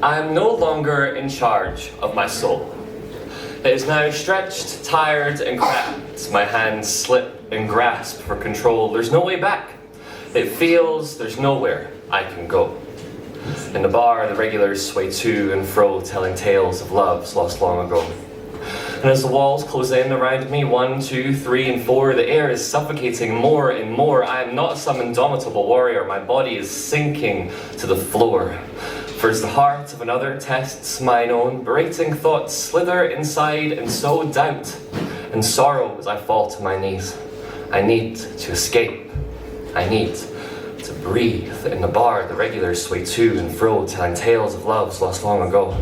I am no longer in charge of my soul. It is now stretched, tired, and cracked. My hands slip and grasp for control. There's no way back. It feels there's nowhere I can go. In the bar, the regulars sway to and fro, telling tales of loves lost long ago. And as the walls close in around me, 1, 2, 3, and 4, the air is suffocating more and more. I am not some indomitable warrior. My body is sinking to the floor. For as the heart of another tests mine own, berating thoughts slither inside and sow doubt and sorrow as I fall to my knees. I need to escape. I need to breathe. In the bar, the regulars sway to and fro, telling tales of loves lost long ago.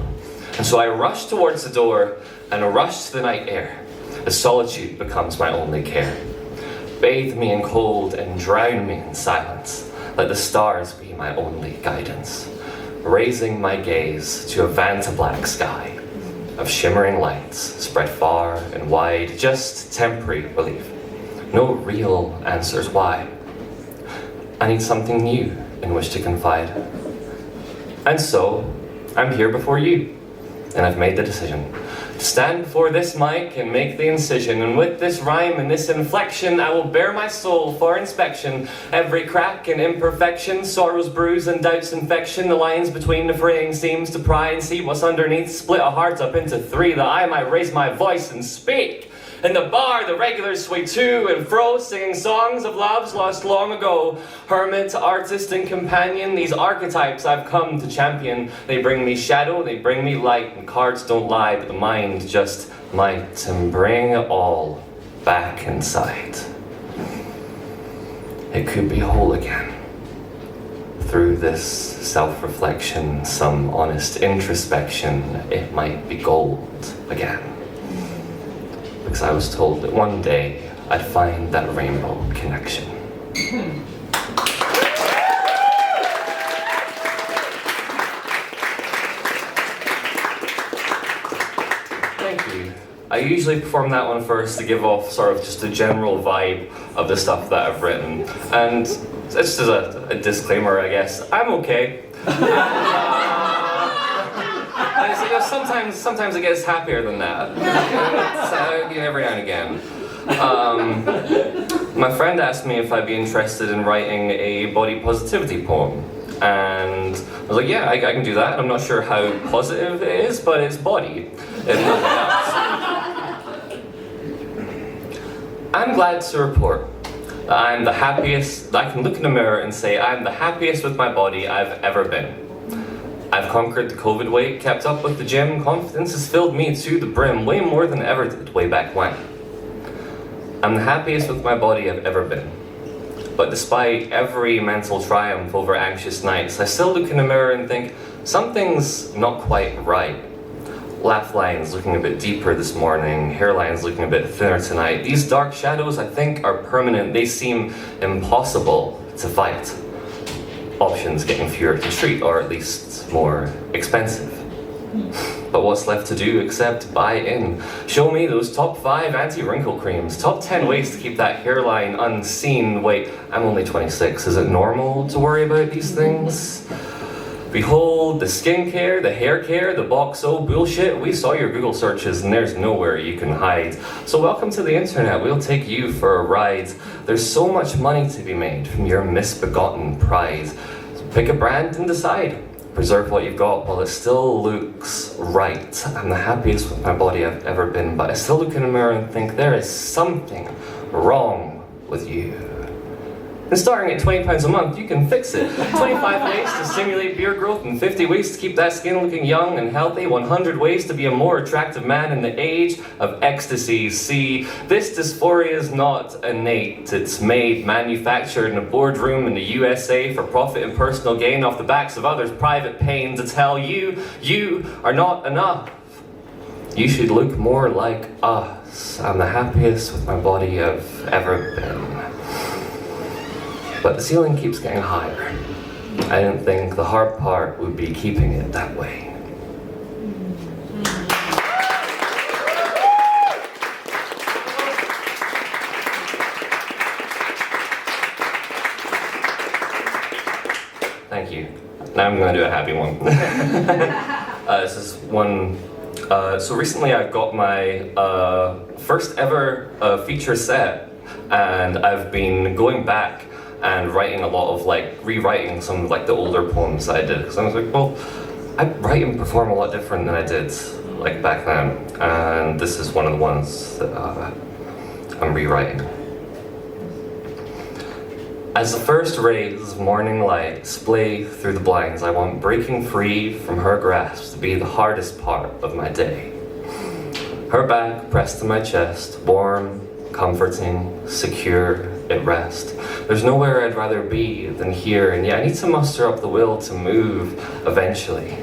And so I rush towards the door and rush to the night air, as solitude becomes my only care. Bathe me in cold and drown me in silence. Let the stars be my only guidance. Raising my gaze to a vanta-black sky of shimmering lights spread far and wide, just temporary relief. No real answers why. I need something new in which to confide. And so, I'm here before you, and I've made the decision to stand before this mic and make the incision, and with this rhyme and this inflection I will bare my soul for inspection. Every crack and imperfection, sorrow's bruise and doubt's infection, the lines between the fraying seams to pry and see what's underneath, split a heart up into 3 that I might raise my voice and speak. In the bar, the regulars sway to and fro, singing songs of loves lost long ago. Hermit, artist, and companion, these archetypes I've come to champion. They bring me shadow, they bring me light, and cards don't lie, but the mind just might, and bring it all back inside. It could be whole again. Through this self-reflection, some honest introspection, it might be gold again. Because I was told that one day I'd find that rainbow connection. Thank you. I usually perform that one first to give off sort of just a general vibe of the stuff that I've written. And it's just as a disclaimer, I guess, I'm okay. Sometimes it gets happier than that. So, every now and again. My friend asked me if I'd be interested in writing a body positivity poem. And I was like, yeah, I can do that. I'm not sure how positive it is, but it's body, if nothing else. I'm glad to report that I'm the happiest, that I can look in the mirror and say I'm the happiest with my body I've ever been. I've conquered the COVID weight, kept up with the gym, confidence has filled me to the brim, way more than ever did way back when. I'm the happiest with my body I've ever been. But despite every mental triumph over anxious nights, I still look in the mirror and think, something's not quite right. Laugh lines looking a bit deeper this morning, hairlines looking a bit thinner tonight. These dark shadows, I think, are permanent. They seem impossible to fight. Options getting fewer to treat, or at least more expensive. But what's left to do except buy in? Show me those top 5 anti-wrinkle creams, top 10 ways to keep that hairline unseen. Wait, I'm only 26. Is it normal to worry about these things? Behold the skincare, the hair care, the box O bullshit. We saw your Google searches and there's nowhere you can hide. So welcome to the internet, we'll take you for a ride. There's so much money to be made from your misbegotten pride. So pick a brand and decide. Preserve what you've got while it still looks right. I'm the happiest with my body I've ever been, but I still look in the mirror and think there is something wrong with you. And starting at £20 a month, you can fix it. 25 ways to stimulate beard growth and 50 ways to keep that skin looking young and healthy. 100 ways to be a more attractive man in the age of ecstasy. See, this dysphoria is not innate. It's made, manufactured in a boardroom in the USA for profit and personal gain off the backs of others' private pain to tell you, you are not enough. You should look more like us. I'm the happiest with my body I've ever been. But the ceiling keeps getting higher. I didn't think the hard part would be keeping it that way. Thank you. Now I'm gonna do a happy one. This is one. So recently I got my first ever feature set, and I've been going back and writing a lot of rewriting some of the older poems that I did, because I was like, well, I write and perform a lot different than I did back then, and this is one of the ones that I'm rewriting. As the first rays of morning light splay through the blinds, I want breaking free from her grasp to be the hardest part of my day. Her back pressed to my chest, warm, comforting, secure, at rest. There's nowhere I'd rather be than here, and yet I need to muster up the will to move eventually.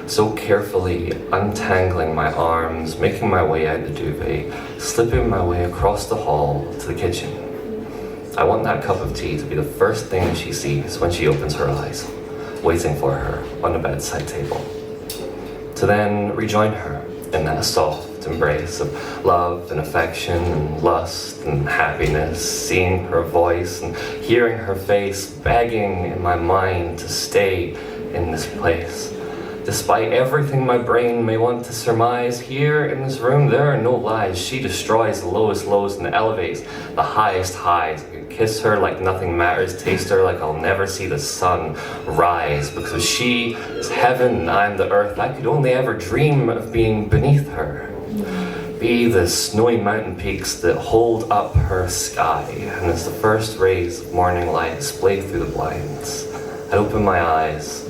So carefully untangling my arms, making my way out the duvet, slipping my way across the hall to the kitchen. I want that cup of tea to be the first thing she sees when she opens her eyes, waiting for her on the bedside table. To then rejoin her in that soft embrace of love and affection and lust and happiness, seeing her voice and hearing her face, begging in my mind to stay in this place. Despite everything my brain may want to surmise, here in this room there are no lies. She destroys the lowest lows and elevates the highest highs. I could kiss her like nothing matters, taste her like I'll never see the sun rise. Because she is heaven and I'm the earth, I could only ever dream of being beneath her. Be the snowy mountain peaks that hold up her sky. And as the first rays of morning light splay through the blinds, I open my eyes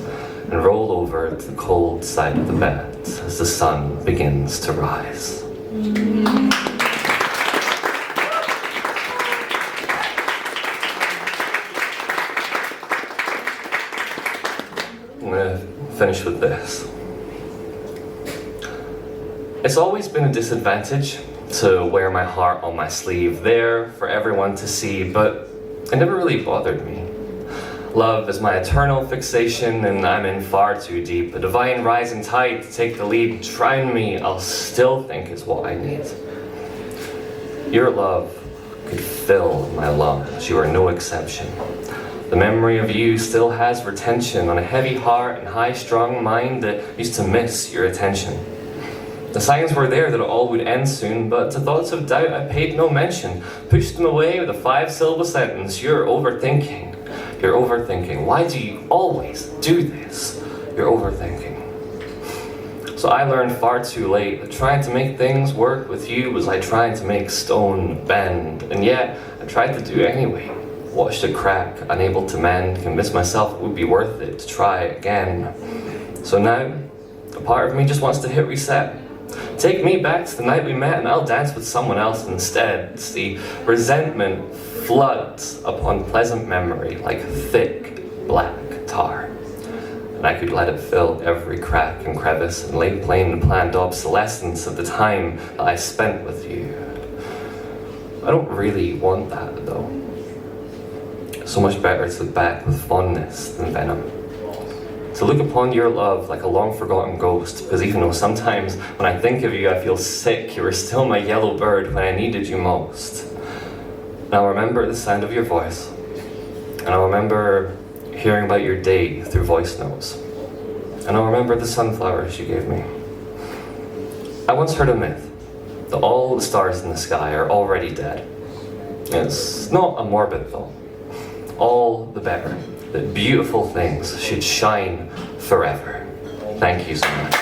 and roll over to the cold side of the bed as the sun begins to rise. I'm gonna finish with this. It's always been a disadvantage to wear my heart on my sleeve, there for everyone to see, but it never really bothered me. Love is my eternal fixation, and I'm in far too deep. A divine rising tide to take the lead. Drown me, I'll still think is what I need. Your love could fill my lungs, you are no exception. The memory of you still has retention on a heavy heart and high-strung mind that used to miss your attention. The signs were there that all would end soon, but to thoughts of doubt I paid no mention. Pushed them away with a 5-syllable sentence. You're overthinking. You're overthinking. Why do you always do this? You're overthinking. So I learned far too late that trying to make things work with you was like trying to make stone bend. And yet, I tried to do it anyway. Watched it crack, unable to mend, convinced myself it would be worth it to try again. So now, a part of me just wants to hit reset. Take me back to the night we met and I'll dance with someone else instead. See, resentment floods upon pleasant memory like thick black tar. And I could let it fill every crack and crevice and lay plain the planned obsolescence of the time that I spent with you. I don't really want that though. So much better to look back with fondness than venom. To look upon your love like a long-forgotten ghost, because even though sometimes when I think of you I feel sick, you were still my yellow bird when I needed you most. And I'll remember the sound of your voice, and I'll remember hearing about your day through voice notes, and I'll remember the sunflowers you gave me. I once heard a myth that all the stars in the sky are already dead. It's not a morbid thought. All the better. That beautiful things should shine forever. Thank you so much.